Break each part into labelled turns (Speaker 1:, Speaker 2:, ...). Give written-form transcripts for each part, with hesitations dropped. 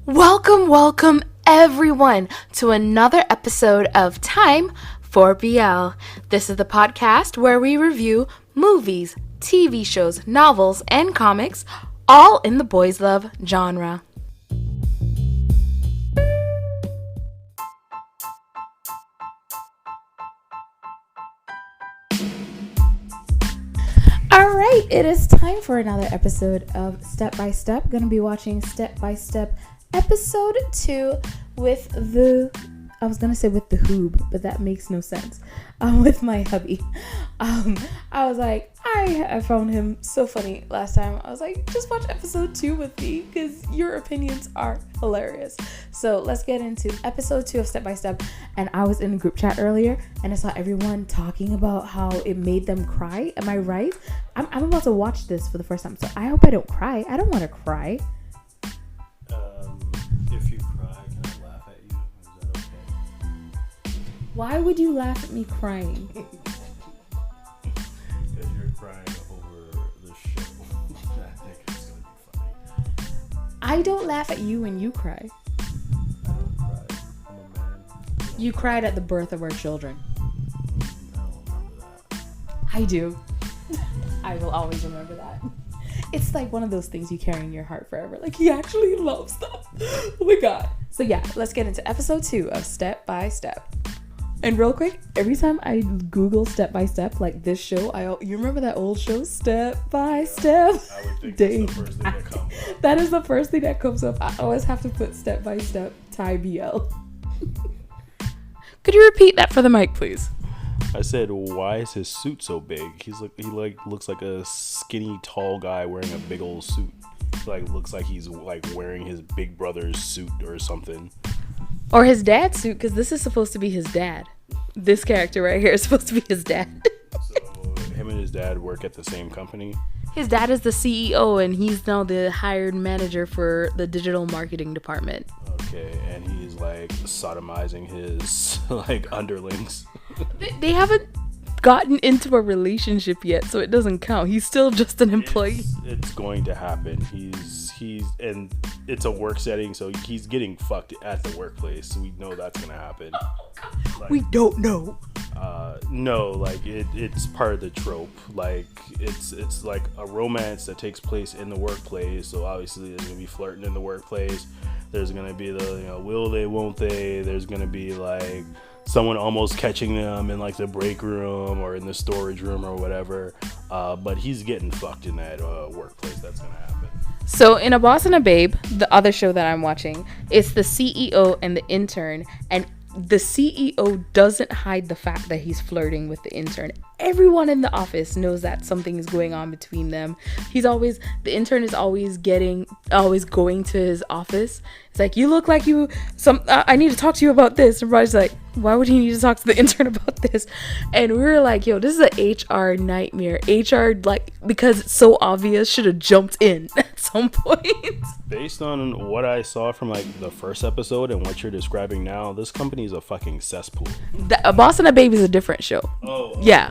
Speaker 1: Welcome everyone to another episode of Time for BL. This is the podcast where we review movies, TV shows, novels, and comics, all in the boys love genre. Alright, it is time for another episode of Step by Step. Gonna be watching Step by Step episode 2 with I was gonna say with the hoob, but that makes no sense. With my hubby. I was like, I found him so funny last time. I was like, just watch episode 2 with me because your opinions are hilarious. So let's get into episode 2 of Step by Step. And I was in a group chat earlier and I saw everyone talking about how it made them cry. Am I right? I'm about to watch this for the first time, so I hope I don't cry. I don't want to cry.
Speaker 2: If you cry, can I laugh at you? Is that okay?
Speaker 1: Why would you laugh at me crying?
Speaker 2: Because you're crying over the show. I think it's going to be funny.
Speaker 1: I don't laugh at you when you cry.
Speaker 2: I don't cry. I'm a man.
Speaker 1: You cried at the birth of our children.
Speaker 2: I don't remember that.
Speaker 1: I do. I will always remember that. It's like one of those things you carry in your heart forever. Like, he actually loves them. Oh my god. So yeah, let's get into episode 2 of Step by Step. And real quick, every time I Google Step by Step, like this show, you remember that old show, Step by Step?
Speaker 2: I would think that's the first thing that comes up.
Speaker 1: That is the first thing that comes up. I always have to put Step by Step Thai BL. Could you repeat that for the mic, please?
Speaker 2: I said, why is his suit so big? He looks like a skinny, tall guy wearing a big old suit. Like, looks like he's like wearing his big brother's suit or something.
Speaker 1: Or his dad's suit, because this is supposed to be his dad. This character right here is supposed to be his dad.
Speaker 2: So him and his dad work at the same company.
Speaker 1: His dad is the CEO, and he's now the hired manager for the digital marketing department.
Speaker 2: Okay, and he's like sodomizing his like underlings.
Speaker 1: They haven't gotten into a relationship yet, so it doesn't count. He's still just an employee.
Speaker 2: It's going to happen. He's and it's a work setting, so he's getting fucked at the workplace. So we know that's gonna happen. Like,
Speaker 1: we don't know.
Speaker 2: No, like it's part of the trope. Like it's like a romance that takes place in the workplace. So obviously there's gonna be flirting in the workplace. There's gonna be the will they, won't they. There's gonna be like someone almost catching them in like the break room or in the storage room or whatever. But he's getting fucked in that workplace. That's gonna happen.
Speaker 1: So in A Boss and a Babe, the other show that I'm watching, it's the CEO and the intern, and the CEO doesn't hide the fact that he's flirting with the intern. Everyone in the office knows that something is going on between them. The intern is always going to his office. It's like, you look like I need to talk to you about this. Everybody's like, why would he need to talk to the intern about this? And we were like, yo, this is an HR nightmare. HR, like, because it's so obvious, should have jumped in at some point.
Speaker 2: Based on what I saw from like the first episode and what you're describing now, this company is a fucking cesspool.
Speaker 1: A Boss and a Babe is a different show.
Speaker 2: Oh.
Speaker 1: Yeah.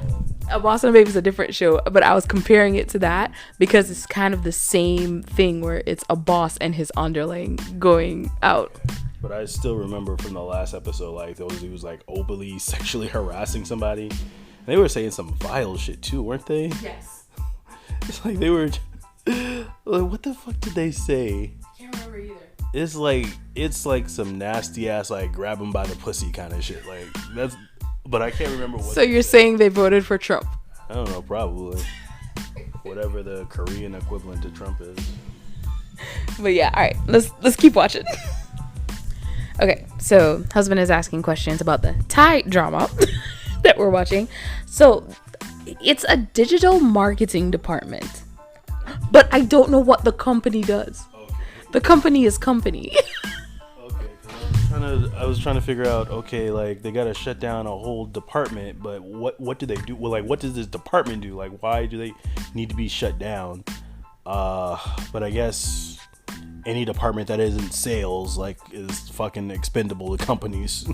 Speaker 1: A Boss and a Babe is a different show, but I was comparing it to that because it's kind of the same thing where it's a boss and his underling going out.
Speaker 2: But I still remember from the last episode, like those dudes like openly sexually harassing somebody. And they were saying some vile shit too, weren't they?
Speaker 1: Yes.
Speaker 2: It's like they were like, what the fuck did they say?
Speaker 1: I can't remember either.
Speaker 2: It's like some nasty ass like grab him by the pussy kind of shit. Like that's, but I can't remember what.
Speaker 1: So you're saying they voted for Trump?
Speaker 2: I don't know, probably. Whatever the Korean equivalent to Trump is.
Speaker 1: But yeah, all right, let's keep watching. Okay, so husband is asking questions about the Thai drama that we're watching. So it's a digital marketing department, but I don't know what the company does. Okay. The company is company.
Speaker 2: Okay, I was trying to figure out. Okay, like they gotta shut down a whole department, but what do they do? Well, like what does this department do? Like why do they need to be shut down? But I guess any department that isn't sales like is fucking expendable to companies.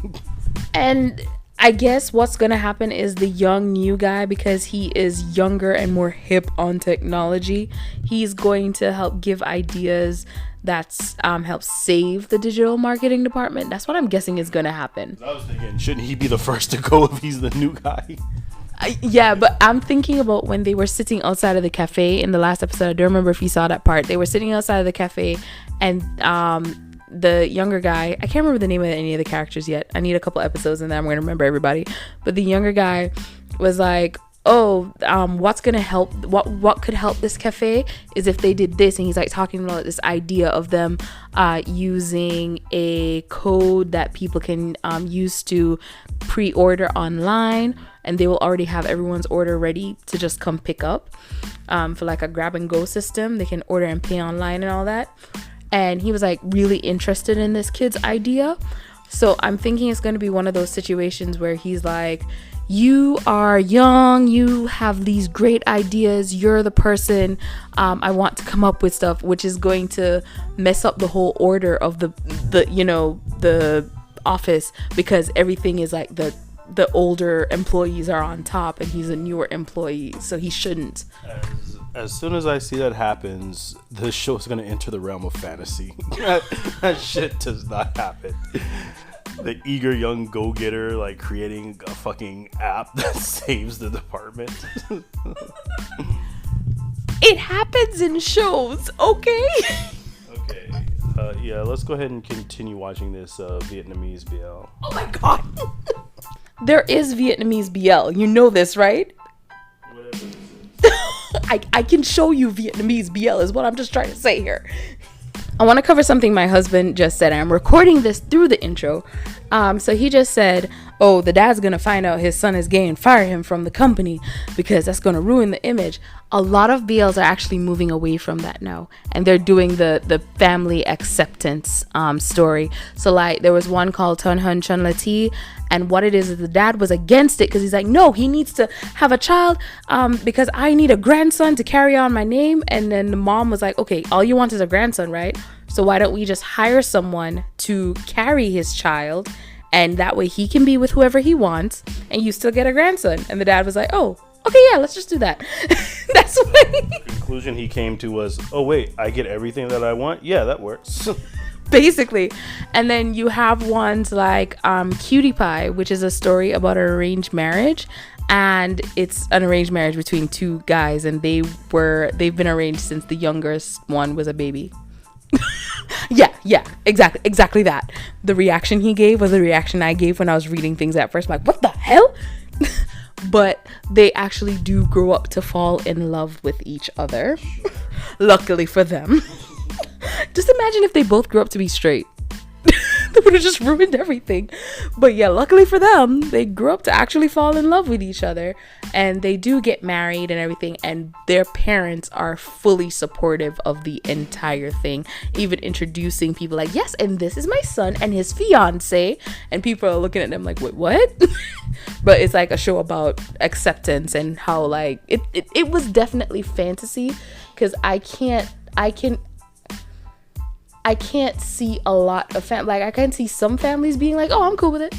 Speaker 1: And I guess what's gonna happen is the young new guy, because he is younger and more hip on technology, he's going to help give ideas that's help save the digital marketing department. That's what I'm guessing is gonna happen.
Speaker 2: I was thinking, shouldn't he be the first to go if he's the new guy?
Speaker 1: Yeah, but I'm thinking about when they were sitting outside of the cafe in the last episode. I don't remember if you saw that part. They were sitting outside of the cafe, and the younger guy, I can't remember the name of any of the characters yet. I need a couple episodes and then I'm going to remember everybody. But the younger guy was like, oh, what's going to help, what could help this cafe is if they did this. And he's like talking about this idea of them using a code that people can use to pre-order online, and they will already have everyone's order ready to just come pick up, for like a grab and go system. They can order and pay online and all that. And he was like really interested in this kid's idea. So I'm thinking it's going to be one of those situations where he's like, you are young, you have these great ideas, you're the person I want to come up with stuff, which is going to mess up the whole order of the office, because everything is like the older employees are on top and he's a newer employee, so he shouldn't.
Speaker 2: As soon as I see that happens, the show is going to enter the realm of fantasy. That shit does not happen. The eager young go-getter like creating a fucking app that saves the department.
Speaker 1: It happens in shows, okay?
Speaker 2: Okay. Yeah, let's go ahead and continue watching this Vietnamese BL.
Speaker 1: Oh my god. There is Vietnamese BL. You know this, right?
Speaker 2: Whatever this is.
Speaker 1: I can show you Vietnamese BL is what I'm just trying to say here. I want to cover something my husband just said. I'm recording this through the intro. So he just said, oh, the dad's going to find out his son is gay and fire him from the company because that's going to ruin the image. A lot of BLs are actually moving away from that now. And they're doing the family acceptance story. So like there was one called Ton Hun Chun Lati. And what it is the dad was against it because he's like, no, he needs to have a child because I need a grandson to carry on my name. And then the mom was like, okay, all you want is a grandson, right? So why don't we just hire someone to carry his child, and that way he can be with whoever he wants and you still get a grandson. And the dad was like, oh, okay, yeah, let's just do that. That's what
Speaker 2: the conclusion he came to was, oh wait, I get everything that I want. Yeah, that works.
Speaker 1: Basically. And then you have ones like Cutie Pie, which is a story about an arranged marriage, and it's an arranged marriage between two guys, and they've been arranged since the youngest one was a baby. yeah, exactly that. The reaction he gave was the reaction I gave when I was reading things at first. I'm like, what the hell? But they actually do grow up to fall in love with each other. Luckily for them. Just imagine if they both grew up to be straight. They would have just ruined everything. But yeah, luckily for them, they grew up to actually fall in love with each other, and they do get married and everything, and their parents are fully supportive of the entire thing, even introducing people like, yes, and this is my son and his fiance, and people are looking at them like, wait, what? But it's like a show about acceptance and how like it was definitely fantasy, because I can't see a lot of I can see some families being like, oh, I'm cool with it.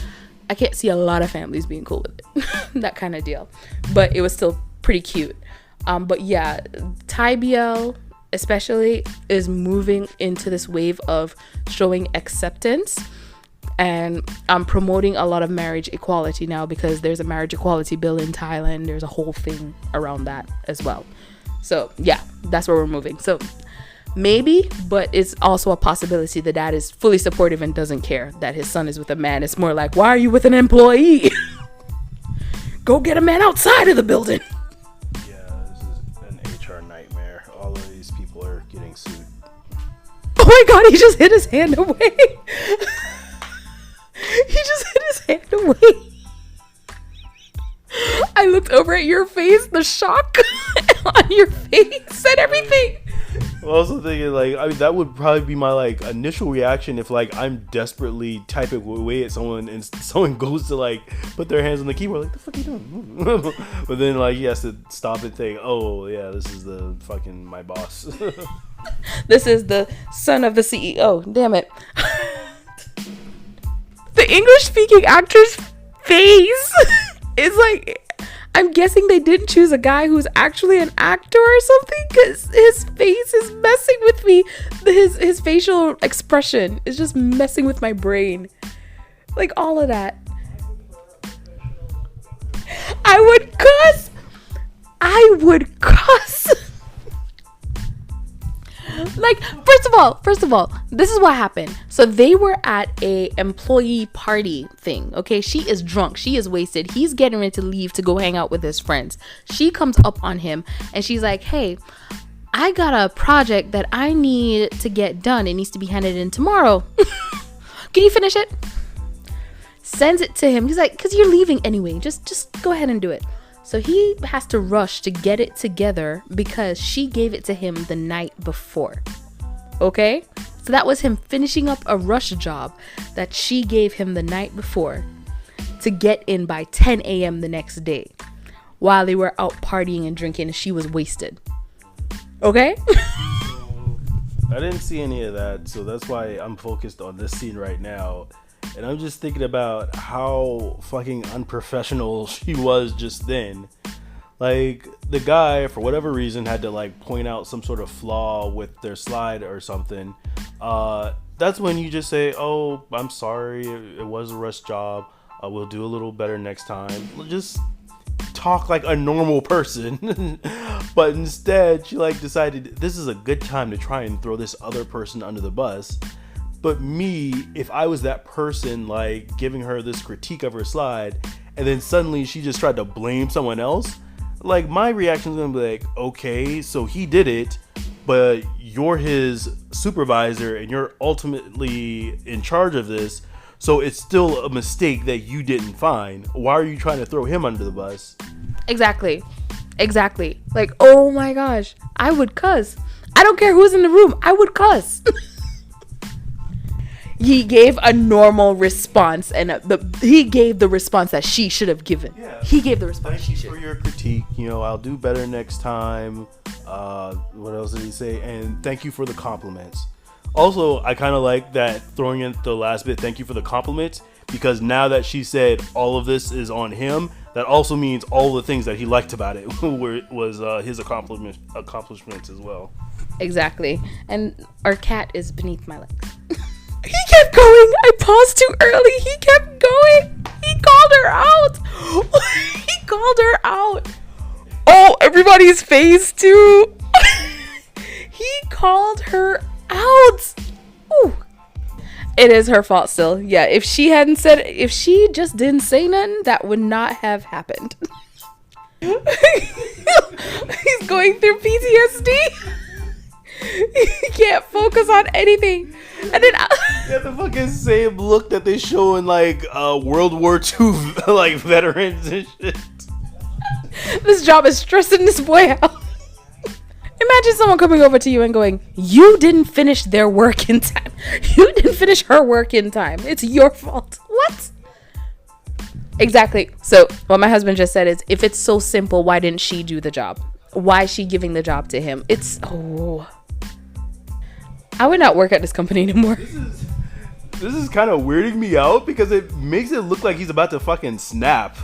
Speaker 1: I can't see a lot of families being cool with it. That kind of deal. But it was still pretty cute. But yeah, Thai BL especially is moving into this wave of showing acceptance and promoting a lot of marriage equality now, because there's a marriage equality bill in Thailand. There's a whole thing around that as well. So yeah, that's where we're moving. So maybe, but it's also a possibility the dad is fully supportive and doesn't care that his son is with a man. It's more like, why are you with an employee? Go get a man outside of the building.
Speaker 2: Yeah, this is an HR nightmare. All of these people are getting sued.
Speaker 1: Oh my god, he just hit his hand away. He just hit his hand away. I looked over at your face, the shock on your face and everything.
Speaker 2: I'm also thinking, like, I mean, that would probably be my, like, initial reaction if, like, I'm desperately typing away at someone and someone goes to, like, put their hands on the keyboard, like, the fuck are you doing? But then, like, he has to stop and think, oh, yeah, this is the fucking my boss.
Speaker 1: This is the son of the CEO. Damn it. The English-speaking actors face is like, I'm guessing they didn't choose a guy who's actually an actor or something, because his face is messing with me. His facial expression is just messing with my brain. Like, all of that. I would cuss. Like, first of all, this is what happened. So they were at a employee party thing. Okay, she is drunk, she is wasted, he's getting ready to leave to go hang out with his friends. She comes up on him and she's like, hey, I got a project that I need to get done. It needs to be handed in tomorrow. Can you finish it? Sends it to him. He's like, because you're leaving anyway, just go ahead and do it. So he has to rush to get it together because she gave it to him the night before. Okay? So that was him finishing up a rush job that she gave him the night before to get in by 10 a.m. the next day while they were out partying and drinking and she was wasted. Okay?
Speaker 2: I didn't see any of that, so that's why I'm focused on this scene right now. And I'm just thinking about how fucking unprofessional she was just then. Like, the guy, for whatever reason, had to like point out some sort of flaw with their slide or something. That's when you just say, oh, I'm sorry, it was a rush job. We'll do a little better next time. Just talk like a normal person. But instead, she like decided this is a good time to try and throw this other person under the bus. But me, if I was that person, like giving her this critique of her slide, and then suddenly she just tried to blame someone else, like my reaction is gonna be like, okay, so he did it, but you're his supervisor and you're ultimately in charge of this, so it's still a mistake that you didn't find. Why are you trying to throw him under the bus?
Speaker 1: Exactly. Like, oh my gosh, I would cuss. I don't care who's in the room, I would cuss. He gave a normal response, and he gave the response that she should have given. Yeah. He gave the response she should.
Speaker 2: Thank you for your critique. I'll do better next time. What else did he say? And thank you for the compliments. Also, I kind of like that throwing in the last bit, thank you for the compliments, because now that she said all of this is on him, that also means all the things that he liked about it was his accomplishments as well.
Speaker 1: Exactly. And our cat is beneath my legs. He kept going. I paused too early. He kept going. He called her out. He called her out. Oh, everybody's face too. He called her out. Ooh. It is her fault still. Yeah, if she just didn't say nothing, that would not have happened. He's going through PTSD. He can't focus on anything. And then
Speaker 2: the fucking same look that they show in like World War II like veterans and shit.
Speaker 1: This job is stressing this boy out. Imagine someone coming over to you and going, you didn't finish their work in time. You didn't finish her work in time. It's your fault. What? Exactly. So what my husband just said is, if it's so simple, why didn't she do the job? Why is she giving the job to him? I would not work at this company anymore.
Speaker 2: This is kind of weirding me out because it makes it look like he's about to fucking snap.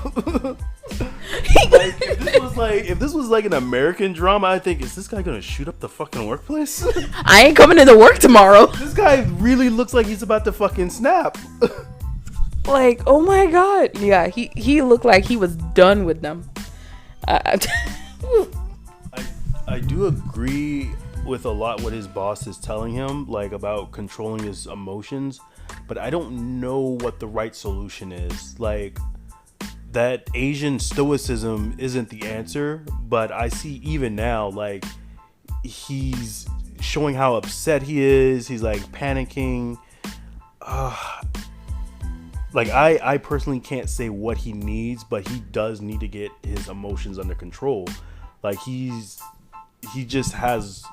Speaker 2: Like, if this was like an American drama, I think, is this guy gonna shoot up the fucking workplace?
Speaker 1: I ain't coming into work tomorrow.
Speaker 2: This guy really looks like he's about to fucking snap.
Speaker 1: Like, oh my god. Yeah, he looked like he was done with them.
Speaker 2: I do agree with a lot what his boss is telling him, like about controlling his emotions, but I don't know what the right solution is. Like, that Asian stoicism isn't the answer, but I see even now, like, he's showing how upset he is. He's like panicking. Like, I personally can't say what he needs, but he does need to get his emotions under control. Like, he just has,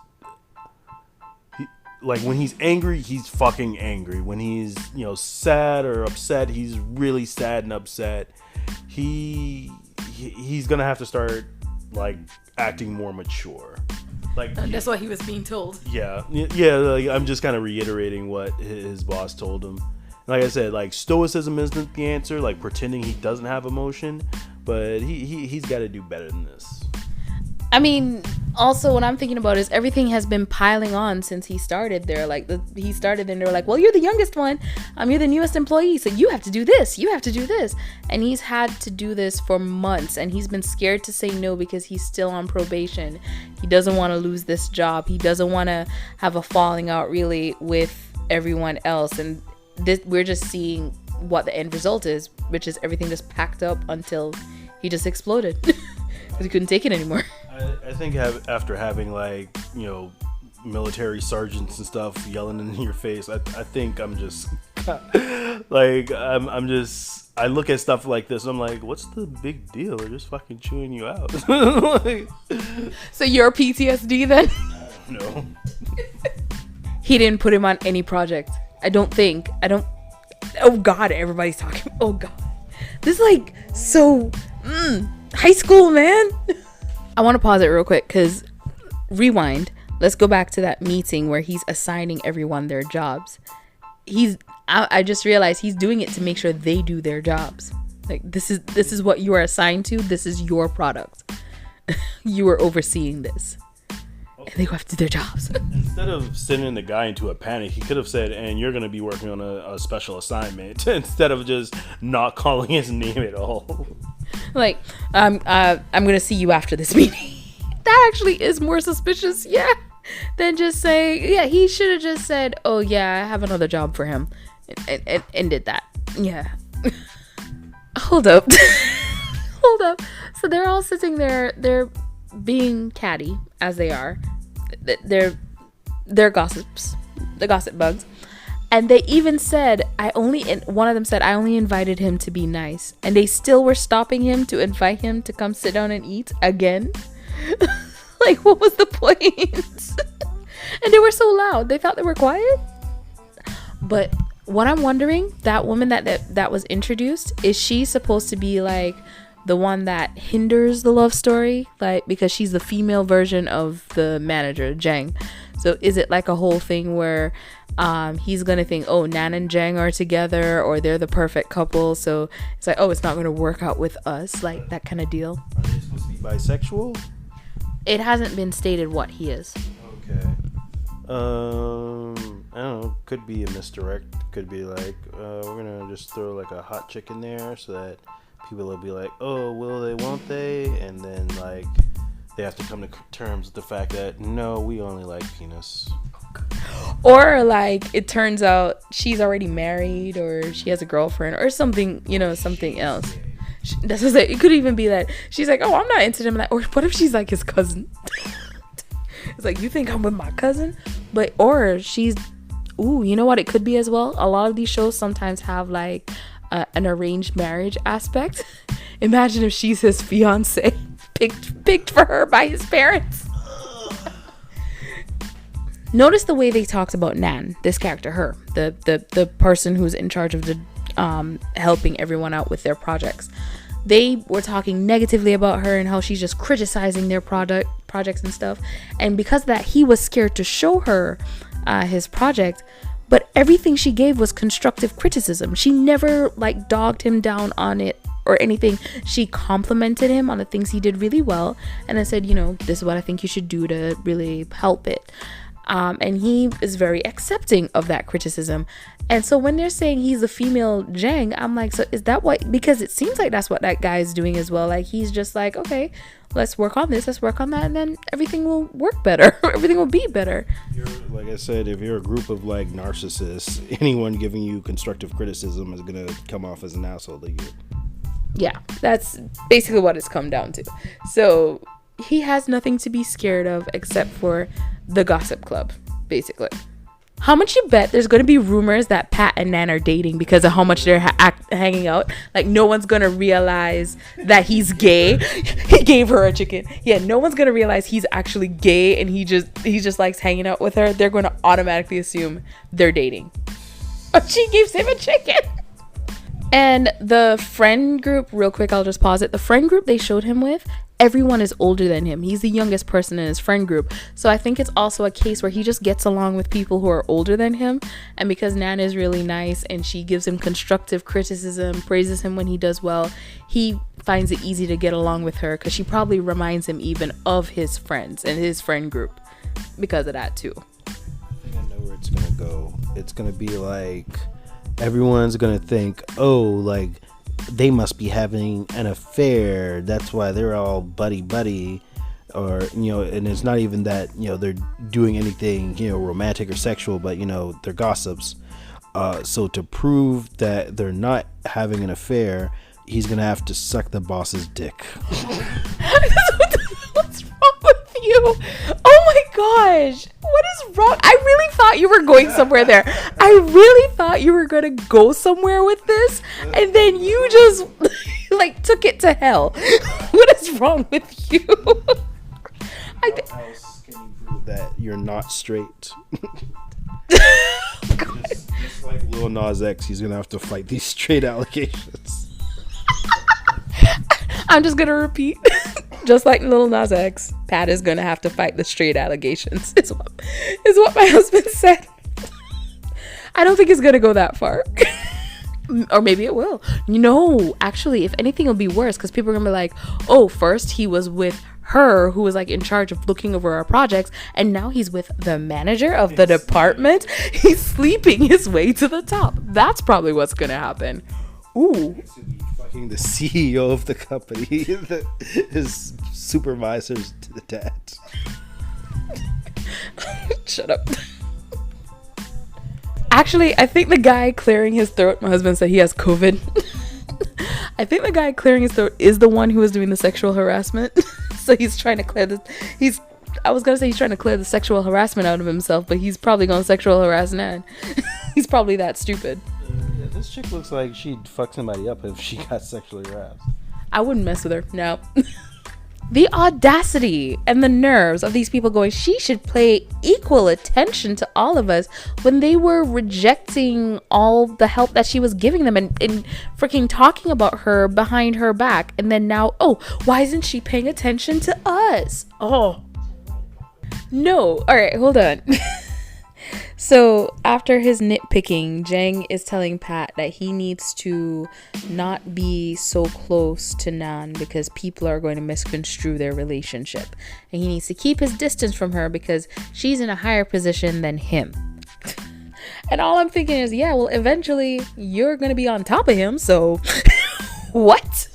Speaker 2: like, when he's angry, he's fucking angry. When he's, sad or upset, he's really sad and upset. He's gonna have to start, like, acting more mature. Like,
Speaker 1: that's what he was being told.
Speaker 2: Yeah. Like, I'm just kind of reiterating what his boss told him. Like I said, like stoicism isn't the answer, like pretending he doesn't have emotion, but he's got to do better than this.
Speaker 1: I mean, also what I'm thinking about is everything has been piling on since he started there. Like he started and they were like, well, you're the youngest one. You're the newest employee. So you have to do this. You have to do this. And he's had to do this for months. And he's been scared to say no because he's still on probation. He doesn't want to lose this job. He doesn't want to have a falling out really with everyone else. And we're just seeing what the end result is, which is everything just packed up until he just exploded because he couldn't take it anymore.
Speaker 2: I think after having like, you know, military sergeants and stuff yelling in your face, I think I'm just like I look at stuff like this and I'm like, what's the big deal? They're just fucking chewing you out. Like,
Speaker 1: so you're PTSD then?
Speaker 2: No.
Speaker 1: He didn't put him on any project. I don't. Oh God, everybody's talking. Oh God, this is like so high school, man. I want to pause it real quick because rewind. Let's go back to that meeting where he's assigning everyone their jobs. I just realized he's doing it to make sure they do their jobs. Like this is what you are assigned to. This is your product. You are overseeing this. And they go have to do their jobs.
Speaker 2: Instead of sending the guy into a panic, he could have said, and you're going to be working on a special assignment, instead of just not calling his name at all.
Speaker 1: Like, I'm going to see you after this meeting. That actually is more suspicious, yeah, than just saying, yeah, he should have just said, oh, yeah, I have another job for him, and did that. Yeah. Hold up. Hold up. So they're all sitting there, they're being catty, as they are. They're gossips, the gossip bugs. And they even said, one of them said, I only invited him to be nice. And they still were stopping him to invite him to come sit down and eat again. Like, what was the point? And they were so loud. They thought they were quiet. But what I'm wondering, that woman that was introduced, is she supposed to be like the one that hinders the love story? Like, because she's the female version of the manager, Jeng. So is it like a whole thing where he's gonna think, oh, Nan and Jeng are together, or they're the perfect couple, so it's like, oh, it's not gonna work out with us, like that kind of deal.
Speaker 2: Are they supposed to be bisexual?
Speaker 1: It hasn't been stated what he is.
Speaker 2: Okay. I don't know, could be a misdirect. Could be like, we're gonna just throw like a hot chick in there so that people will be like, oh, will they, won't they? And then like they have to come to terms with the fact that no, we only like penis.
Speaker 1: Or like it turns out she's already married, or she has a girlfriend, or something, something else. That's what it could even be that she's like, oh, I'm not into him. Like, or what if she's like his cousin? It's like, you think I'm with my cousin? But or she's, you know what it could be as well? A lot of these shows sometimes have like an arranged marriage aspect. Imagine if she's his fiance, picked for her by his parents. Notice the way they talked about Nan, this character, her, the person who's in charge of the helping everyone out with their projects. They were talking negatively about her and how she's just criticizing their projects and stuff. And because of that, he was scared to show her his project. But everything she gave was constructive criticism. She never like dogged him down on it or anything. She complimented him on the things he did really well, and then said, this is what I think you should do to really help it. And he is very accepting of that criticism. And so when they're saying he's the female Jeng, I'm like, so is that what, because it seems like that's what that guy is doing as well. Like, he's just like, okay, let's work on this, let's work on that, and then everything will work better. Everything will be better.
Speaker 2: Like I said, if you're a group of like narcissists, anyone giving you constructive criticism is going to come off as an asshole to you.
Speaker 1: Yeah, that's basically what it's come down to. So he has nothing to be scared of except for the gossip club, basically. How much you bet there's going to be rumors that Pat and Nan are dating because of how much they're hanging out? Like, no one's going to realize that he's gay. He gave her a chicken. Yeah, no one's going to realize he's actually gay and he just likes hanging out with her. They're going to automatically assume they're dating. But she gives him a chicken. And the friend group, real quick, I'll just pause it. The friend group they showed him with, everyone is older than him. He's the youngest person in his friend group. So I think it's also a case where he just gets along with people who are older than him. And because Nan is really nice and she gives him constructive criticism, praises him when he does well, he finds it easy to get along with her because she probably reminds him even of his friends and his friend group because of that too.
Speaker 3: I think I know where it's gonna go. It's gonna be like everyone's gonna think, oh, like they must be having an affair, that's why they're all buddy, or and it's not even that they're doing anything romantic or sexual, but they're gossips. So to prove that they're not having an affair, he's gonna have to suck the boss's dick.
Speaker 1: What's wrong with you? Oh my gosh, what is wrong? I really thought you were going somewhere there. I really thought you were gonna go somewhere with this, and then you just like took it to hell. What is wrong with you?
Speaker 3: How else can you prove that you're not straight? just like Lil Nas X, he's gonna have to fight these straight allegations.
Speaker 1: I'm just gonna repeat. Just like Lil Nas X, Pat is gonna have to fight the straight allegations. Is what my husband said. I don't think it's gonna go that far. Or maybe it will. Actually, if anything, it'll be worse because people are gonna be like, oh, first he was with her who was like in charge of looking over our projects, and now he's with the manager of the department. He's sleeping his way to the top. That's probably what's gonna happen. Ooh.
Speaker 3: Fucking the CEO of the company, his supervisors to the dad.
Speaker 1: Shut up. Actually, I think the guy clearing his throat, my husband said he has COVID. I think the guy clearing his throat is the one who was doing the sexual harassment. So he's trying to clear he's trying to clear the sexual harassment out of himself, but he's probably gonna sexual harass Nan. He's probably that stupid.
Speaker 3: Yeah, this chick looks like she'd fuck somebody up if she got sexually harassed.
Speaker 1: I wouldn't mess with her. No. The audacity and the nerves of these people going, she should pay equal attention to all of us, when they were rejecting all the help that she was giving them and freaking talking about her behind her back. And then now, oh, why isn't she paying attention to us? Oh, no. All right, hold on. So after his nitpicking, Jeng is telling Pat that he needs to not be so close to Nan because people are going to misconstrue their relationship. And he needs to keep his distance from her because she's in a higher position than him. And all I'm thinking is, yeah, well, eventually you're going to be on top of him. So what?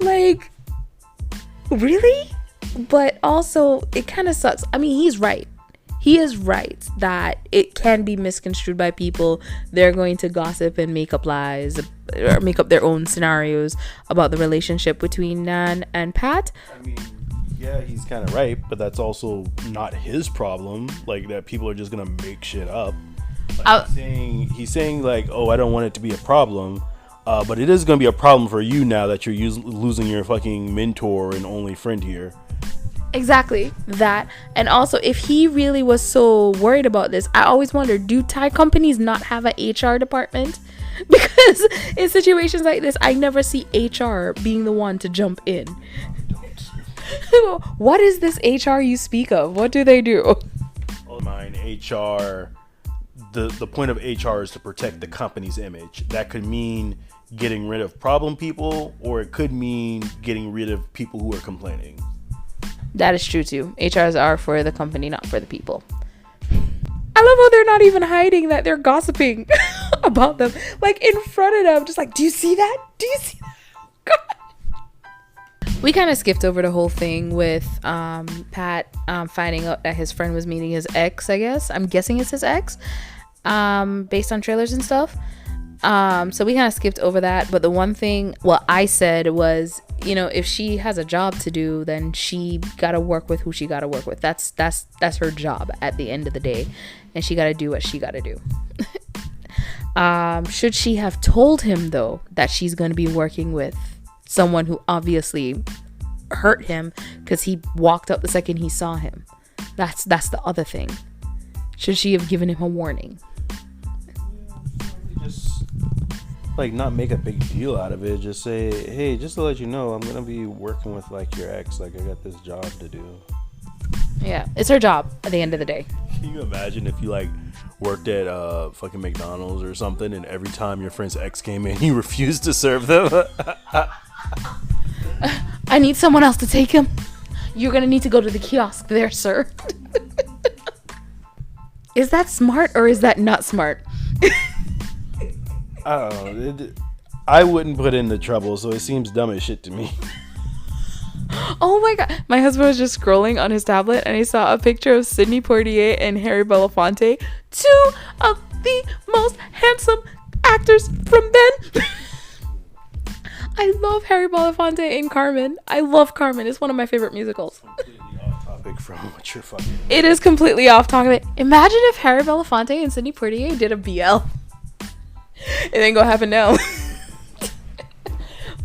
Speaker 1: Like, really? But also, it kind of sucks. I mean, he's right. He is right that it can be misconstrued by people. They're going to gossip and make up lies or make up their own scenarios about the relationship between Nan and Pat.
Speaker 2: I mean, yeah, he's kind of right, but that's also not his problem. Like, that people are just gonna make shit up. Like, he's saying like, oh, I don't want it to be a problem, but it is gonna be a problem for you now that you're losing your fucking mentor and only friend here.
Speaker 1: Exactly that. And also, if he really was so worried about this, I always wonder, do Thai companies not have an HR department? Because in situations like this, I never see HR being the one to jump in. What is this HR you speak of? What do they do?
Speaker 2: Mine HR, the point of HR is to protect the company's image. That could mean getting rid of problem people, or it could mean getting rid of people who are complaining.
Speaker 1: That is true too. HRs are for the company, not for the people. I love how they're not even hiding that they're gossiping about them. Like, in front of them, just like, do you see that? Do you see that? God. We kind of skipped over the whole thing with Pat finding out that his friend was meeting his ex, I guess. I'm guessing it's his ex, based on trailers and stuff. So we kind of skipped over that. But the one thing, I said was, if she has a job to do, then she gotta work with who she gotta work with. That's her job at the end of the day, and she gotta do what she gotta do. Should she have told him though that she's gonna be working with someone who obviously hurt him because he walked out the second he saw him? That's the other thing. Should she have given him a warning?
Speaker 3: like not make a big deal out of it. Just say, hey, just to let you know, I'm gonna be working with like your ex. Like I got this job to do.
Speaker 1: Yeah, it's her job at the end of the day.
Speaker 2: Can you imagine if you like worked at fucking McDonald's or something, and every time your friend's ex came in, you refused to serve them?
Speaker 1: I need someone else to take him. You're gonna need to go to the kiosk there, sir. Is that smart or is that not smart?
Speaker 3: I don't know. I wouldn't put in the trouble, so it seems dumb as shit to me.
Speaker 1: Oh my god. My husband was just scrolling on his tablet and he saw a picture of Sidney Poitier and Harry Belafonte, two of the most handsome actors from then. I love Harry Belafonte in Carmen. I love Carmen. It's one of my favorite musicals.
Speaker 3: Completely off topic from what you're fucking.
Speaker 1: It is completely off topic. Imagine if Harry Belafonte and Sidney Poitier did a BL. It ain't gonna happen now.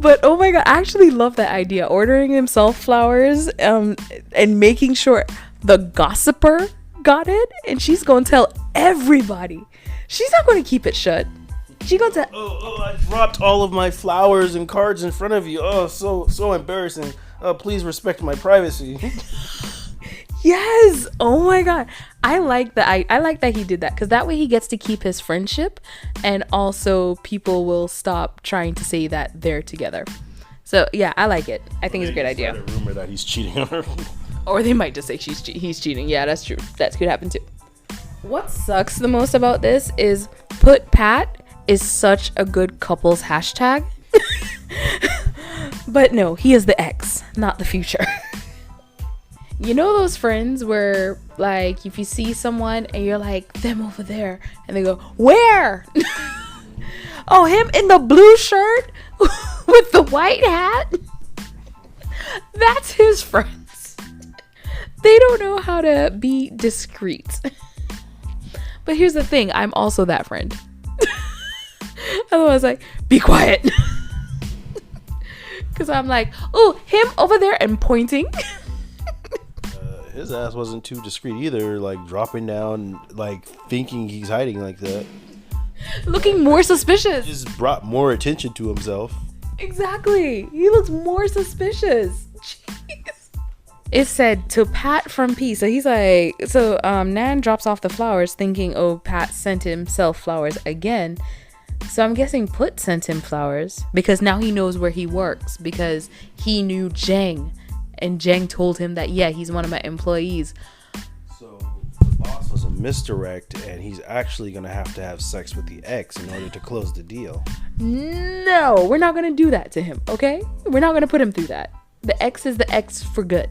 Speaker 1: But oh my god, I actually love that idea. Ordering himself flowers and making sure the gossiper got it, and she's gonna tell everybody. She's not gonna keep it shut. She gonna tell.
Speaker 3: Oh, I dropped all of my flowers and cards in front of you. Oh, so embarrassing. Please respect my privacy.
Speaker 1: Yes. Oh my god. I like that. I like that he did that, because that way he gets to keep his friendship, and also people will stop trying to say that they're together. So yeah, I like it. I think it's a great idea.
Speaker 2: A rumor that he's cheating on her.
Speaker 1: Or they might just say he's cheating. Yeah, that's true. That could happen too. What sucks the most about this is Put Pat is such a good couples hashtag. But no, he is the ex, not the future. You know those friends where, like, if you see someone and you're like, them over there, and they go, where? Oh, him in the blue shirt with the white hat? That's his friends. They don't know how to be discreet. But here's the thing, I'm also that friend. Otherwise, like, be quiet. Because I'm like, oh, him over there, and pointing.
Speaker 3: His ass wasn't too discreet either, like dropping down, like thinking he's hiding like that.
Speaker 1: Looking more suspicious.
Speaker 3: Just brought more attention to himself.
Speaker 1: Exactly. He looks more suspicious. Jeez. It said to Pat from P. So he's like, Nan drops off the flowers thinking, oh, Pat sent himself flowers again. So I'm guessing Put sent him flowers because now he knows where he works, because he knew Jeng. And Jeng told him that, yeah, he's one of my employees.
Speaker 3: So the boss was a misdirect, and he's actually going to have sex with the ex in order to close the deal.
Speaker 1: No, we're not going to do that to him, okay? We're not going to put him through that. The ex is the ex for good.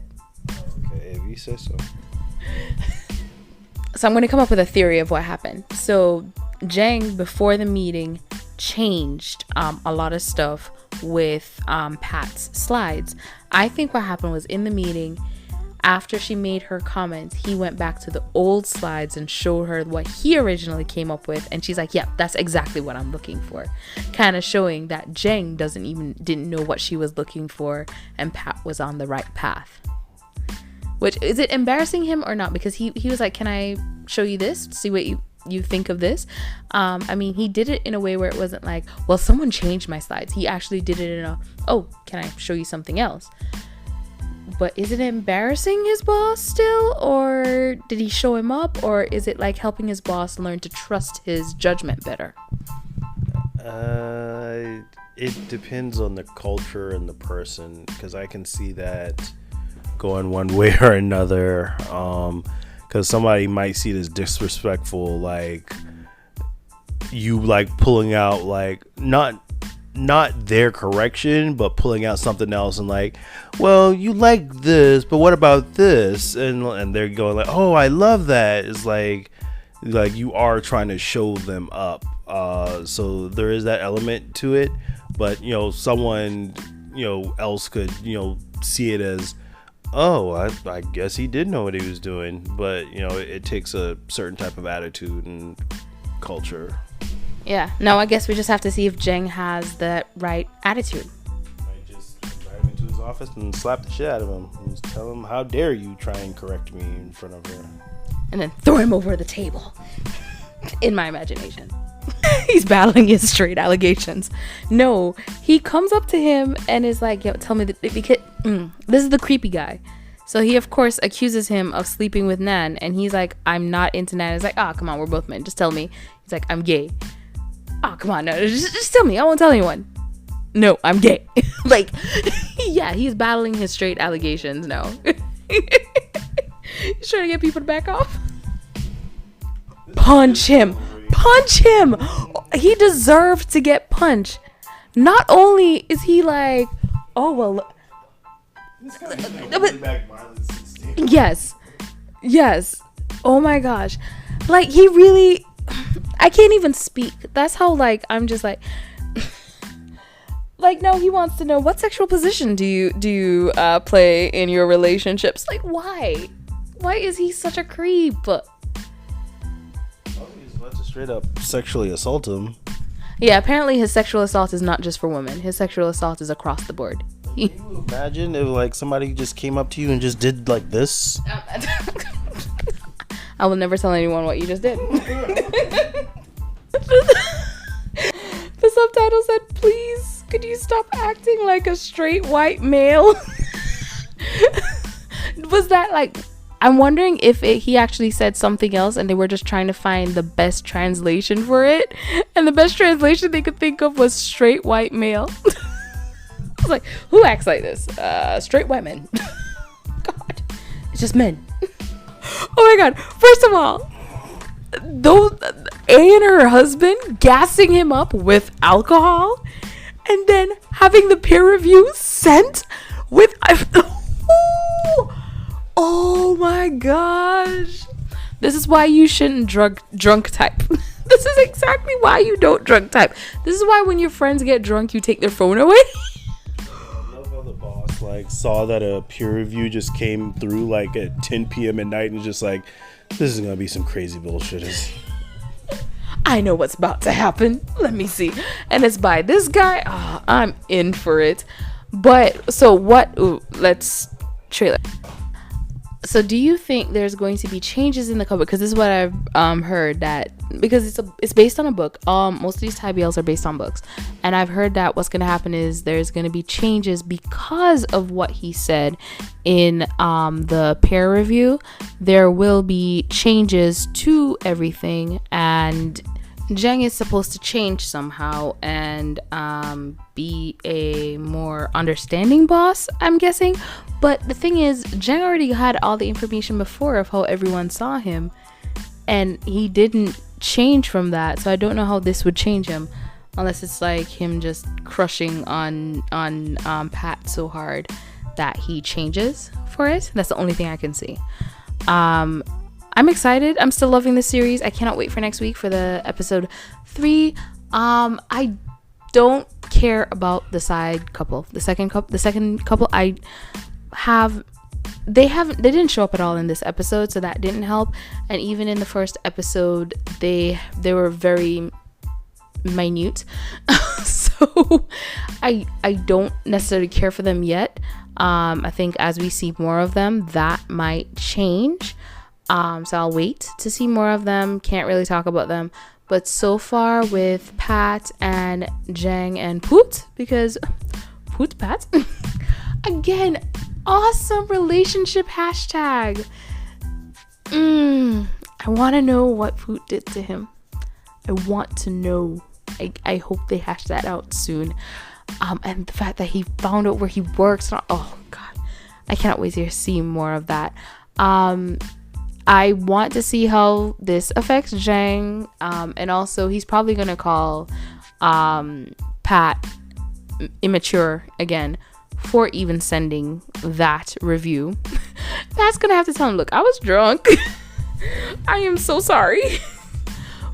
Speaker 3: Okay, if you say so.
Speaker 1: So I'm going to come up with a theory of what happened. So Jeng, before the meeting, changed a lot of stuff with Pat's slides. I think what happened was, in the meeting, after she made her comments, he went back to the old slides and showed her what he originally came up with, and she's like, yeah, that's exactly what I'm looking for, kind of showing that Jeng didn't know what she was looking for, and Pat was on the right path. Which, is it embarrassing him or not? Because he was like, can I show you this, see what you think of this? I mean, he did it in a way where it wasn't like, well, someone changed my slides. He actually did it in a, oh, can I show you something else? But is it embarrassing his boss still, or did he show him up, or is it like helping his boss learn to trust his judgment better?
Speaker 3: It depends on the culture and the person, because I can see that going one way or another. Because somebody might see it as disrespectful, like you like pulling out like not their correction, but pulling out something else and like, well, you like this, but what about this? And they're going like, oh, I love that. It's like you are trying to show them up. So there is that element to it, but someone else could see it as, oh, I guess he did know what he was doing. But it takes a certain type of attitude and culture.
Speaker 1: Yeah. No, I guess we just have to see if Jeng has that right attitude.
Speaker 3: I just drive into his office and slap the shit out of him and just tell him, how dare you try and correct me in front of her.
Speaker 1: And then throw him over the table. In my imagination. He's battling his straight allegations. No, he comes up to him and is like, yo, tell me because this is the creepy guy. So he of course accuses him of sleeping with Nan, and he's like, I'm not into Nan. He's like, come on, we're both men, just tell me. He's like, I'm gay. Come on, no, just tell me, I won't tell anyone. No, I'm gay. Like, yeah, he's battling his straight allegations now. He's trying to get people to back off. Punch him. He deserved to get punched. Not only is he like, oh well, yes, oh my gosh, like he really, I can't even speak. That's how, like, I'm just like like, no, he wants to know, what sexual position do you play in your relationships? Like, why is he such a creep?
Speaker 3: He's about to straight up sexually assault him.
Speaker 1: Yeah, apparently his sexual assault is not just for women. His sexual assault is across the board.
Speaker 3: Can you imagine if, like, somebody just came up to you and just did like this?
Speaker 1: I will never tell anyone what you just did. The subtitle said, please, could you stop acting like a straight white male? Was that like, I'm wondering if he actually said something else and they were just trying to find the best translation for it. And the best translation they could think of was straight white male. I was like, who acts like this? Straight white men. God, it's just men. Oh my God. First of all, those A and her husband gassing him up with alcohol and then having the peer review sent with... Oh my gosh. This is why you shouldn't drunk type. This is exactly why you don't drunk type. This is why when your friends get drunk, you take their phone away.
Speaker 2: I love how the boss like saw that a peer review just came through like at 10 p.m. at night and just like, this is gonna be some crazy bullshit.
Speaker 1: I know what's about to happen. Let me see. And it's by this guy. I'm in for it. But so what? Let's trailer. So do you think there's going to be changes in the cover? Because this is what I've heard, that because it's based on a book. Most of these Thai BLs are based on books, and I've heard that what's going to happen is there's going to be changes because of what he said in the peer review. There will be changes to everything, and Jeng is supposed to change somehow and be a more understanding boss, I'm guessing. But the thing is, Jeng already had all the information before of how everyone saw him, and he didn't change from that. So I don't know how this would change him, unless it's like him just crushing on Pat so hard that he changes for it. That's the only thing I can see. I'm excited. I'm still loving the series. I cannot wait for next week for the episode 3. I don't care about the side couple. The second couple they didn't show up at all in this episode, so that didn't help. And even in the first episode, they were very minute. So I don't necessarily care for them yet. I think as we see more of them, that might change. So I'll wait to see more of them. Can't really talk about them. But so far with Pat and Jeng and Put, because Put Pat, again, awesome relationship hashtag. I want to know what Put did to him. I want to know. I hope they hash that out soon. And the fact that he found out where he works. Oh, God. I cannot wait to see more of that. I want to see how this affects Jeng, and also he's probably gonna call Pat immature again for even sending that review. Pat's gonna have to tell him, look, I was drunk. I am so sorry.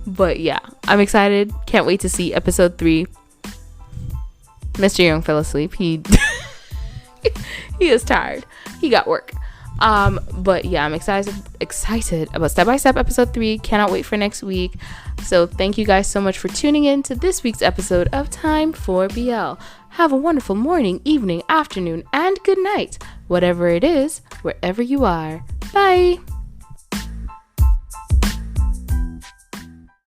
Speaker 1: But yeah, I'm excited. Can't wait to see episode 3. Mr. Young fell asleep. He is tired. He got work. But yeah, I'm excited about Step by Step episode 3. Cannot wait for next week. So thank you guys so much for tuning in to this week's episode of Time for BL. Have a wonderful morning, evening, afternoon, and good night, whatever it is, wherever you are. Bye.